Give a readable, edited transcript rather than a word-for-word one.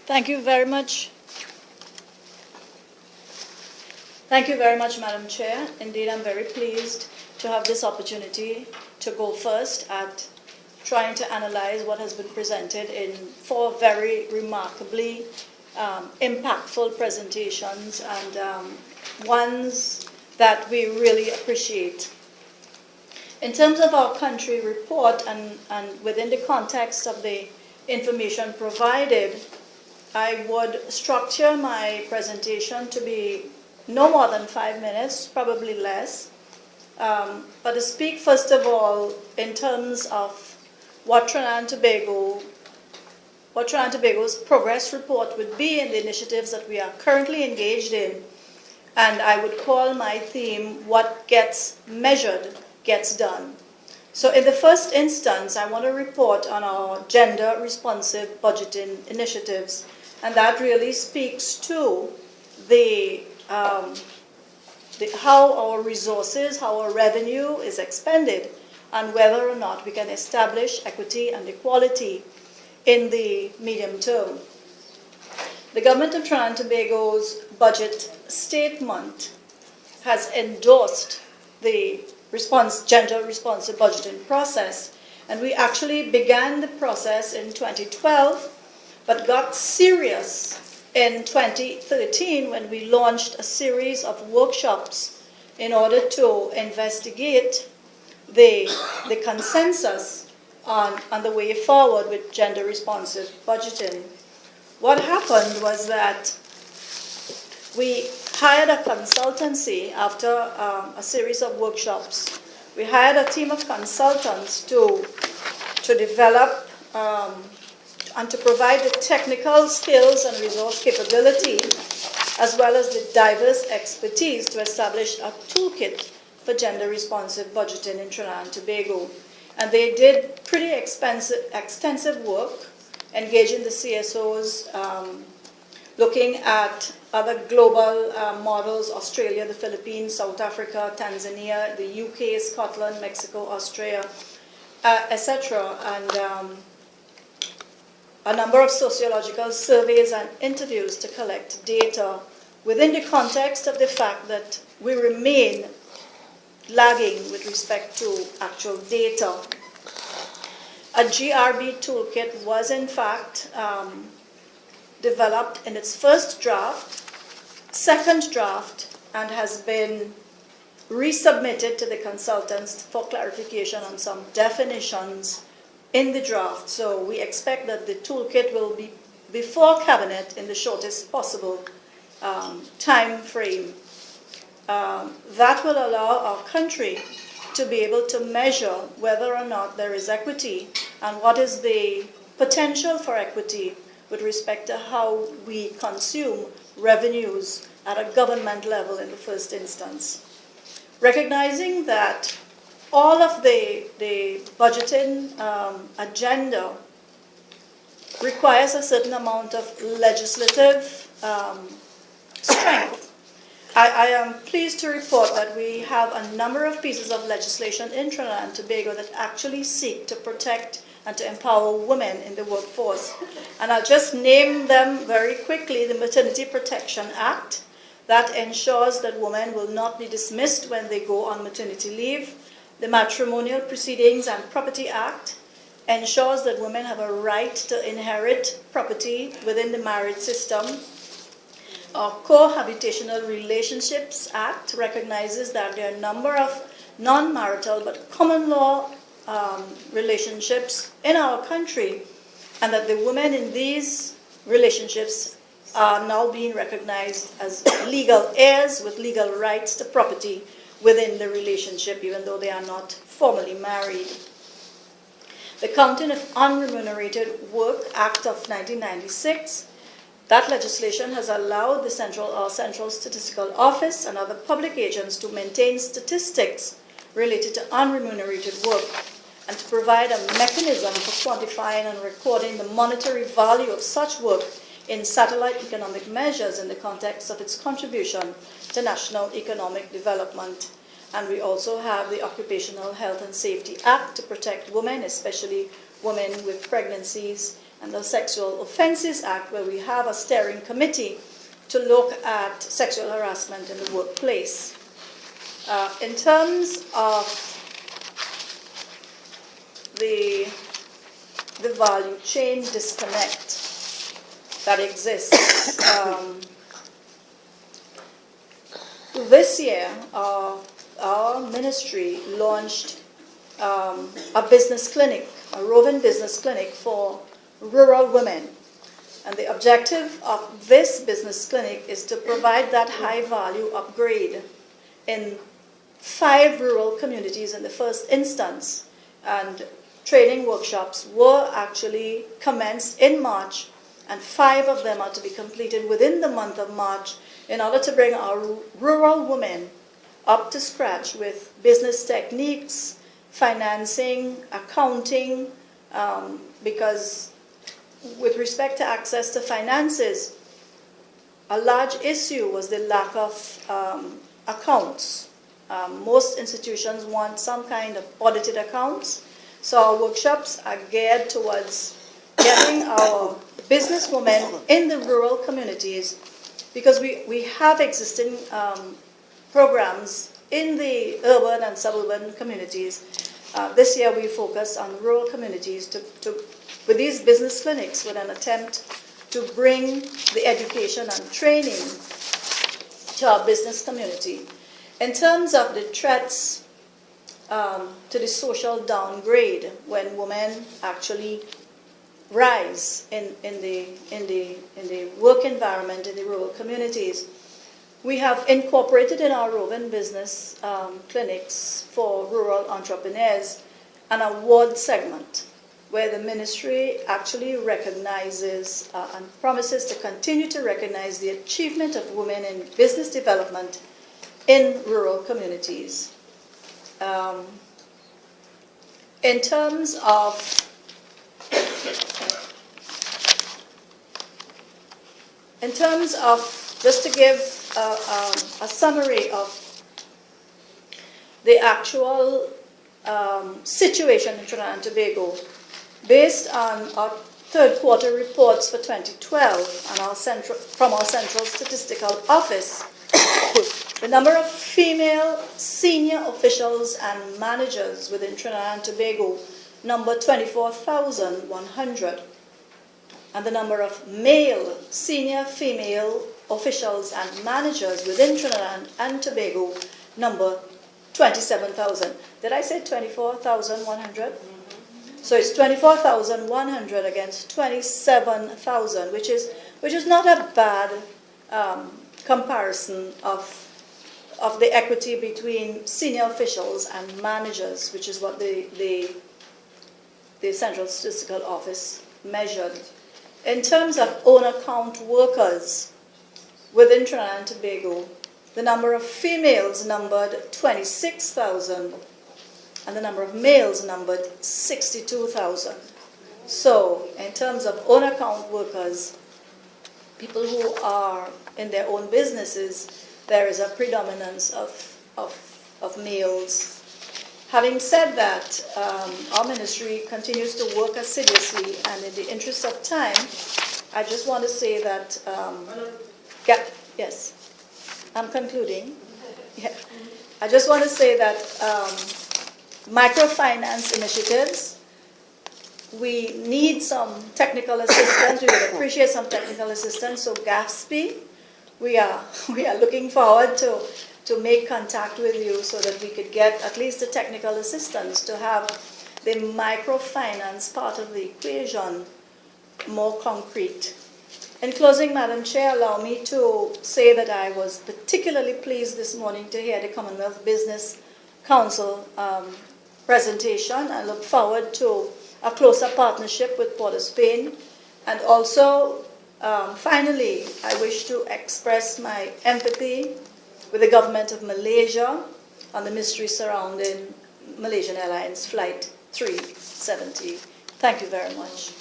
Thank you very much. Thank you very much, Madam Chair. Indeed, I'm very pleased to have this opportunity to go first at trying to analyze what has been presented in 4 very remarkably impactful presentations and ones that we really appreciate. In terms of our country report and within the context of the information provided, I would structure my presentation to be no more than 5 minutes, probably less, but to speak first of all in terms of what Trinidad and Tobago's progress report would be in the initiatives that we are currently engaged in, and I would call my theme, what gets measured gets done. So in the first instance, I want to report on our gender-responsive budgeting initiatives, and that really speaks to how our resources, how our revenue is expended, and whether or not we can establish equity and equality in the medium term. The government of Trinidad and Tobago's budget statement has endorsed the gender-responsive budgeting process, and we actually began the process in 2012, but got serious in 2013 when we launched a series of workshops in order to investigate the consensus on the way forward with gender-responsive budgeting. What happened was that we hired a consultancy after a series of workshops. We hired a team of consultants to develop and to provide the technical skills and resource capability, as well as the diverse expertise to establish a toolkit for gender-responsive budgeting in Trinidad and Tobago. And they did pretty extensive work, engaging the CSOs, looking at other global models, Australia, the Philippines, South Africa, Tanzania, the UK, Scotland, Mexico, Austria, etc., and a number of sociological surveys and interviews to collect data within the context of the fact that we remain lagging with respect to actual data. A GRB toolkit was in fact developed in its first draft, second draft, and has been resubmitted to the consultants for clarification on some definitions in the draft. So we expect that the toolkit will be before Cabinet in the shortest possible time frame. That will allow our country to be able to measure whether or not there is equity and what is the potential for equity with respect to how we consume revenues at a government level in the first instance. Recognizing that all of the budgeting agenda requires a certain amount of legislative strength, I am pleased to report that we have a number of pieces of legislation in Trinidad and Tobago that actually seek to protect and to empower women in the workforce. And I'll just name them very quickly. The Maternity Protection Act, that ensures that women will not be dismissed when they go on maternity leave. The Matrimonial Proceedings and Property Act ensures that women have a right to inherit property within the marriage system. Our Cohabitational Relationships Act recognizes that there are a number of non-marital but common law relationships in our country, and that the women in these relationships are now being recognized as legal heirs with legal rights to property within the relationship, even though they are not formally married. The Counting of Unremunerated Work Act of 1996, that legislation has allowed the Central Statistical Office and other public agents to maintain statistics related to unremunerated work and to provide a mechanism for quantifying and recording the monetary value of such work in satellite economic measures in the context of its contribution to national economic development. And we also have the Occupational Health and Safety Act to protect women, especially women with pregnancies and the Sexual Offences Act, where we have a steering committee to look at sexual harassment in the workplace. In terms of the value chain disconnect that exists, this year our ministry launched a business clinic, a roving business clinic for rural women. And the objective of this business clinic is to provide that high-value upgrade in 5 rural communities in the first instance. And training workshops were actually commenced in March, and 5 of them are to be completed within the month of March in order to bring our rural women up to scratch with business techniques, financing, accounting, because with respect to access to finances, a large issue was the lack of accounts. Most institutions want some kind of audited accounts, so our workshops are geared towards getting our businesswomen in the rural communities, because we have existing programs in the urban and suburban communities. This year we focused on rural communities with these business clinics, with an attempt to bring the education and training to our business community. In terms of the threats to the social downgrade when women actually rise in the work environment in the rural communities, we have incorporated in our roving business clinics for rural entrepreneurs an award segment where the ministry actually recognizes and promises to continue to recognize the achievement of women in business development in rural communities. In terms of just to give a summary of the actual situation in Trinidad and Tobago, based on our third quarter reports for 2012 and from our Central Statistical Office, the number of female senior officials and managers within Trinidad and Tobago numbered 24,100. And the number of male senior female officials and managers within Trinidad and Tobago number 27,000. Did I say 24,100? So it's 24,100 against 27,000, which is not a bad comparison of the equity between senior officials and managers, which is what the Central Statistical Office measured. In terms of own account workers within Trinidad and Tobago, the number of females numbered 26,000 and the number of males numbered 62,000. So in terms of own account workers, people who are in their own businesses, there is a predominance of males. Having said that, our ministry continues to work assiduously, and in the interest of time, I just want to say that, yes, I'm concluding. Yeah. I just want to say that microfinance initiatives, we need some technical assistance. We would appreciate some technical assistance. So GASP, we are looking forward to make contact with you so that we could get at least the technical assistance to have the microfinance part of the equation more concrete. In closing, Madam Chair, allow me to say that I was particularly pleased this morning to hear the Commonwealth Business Council presentation. I look forward to a closer partnership with Port of Spain. And also, finally, I wish to express my empathy with the government of Malaysia on the mystery surrounding Malaysian Airlines Flight 370. Thank you very much.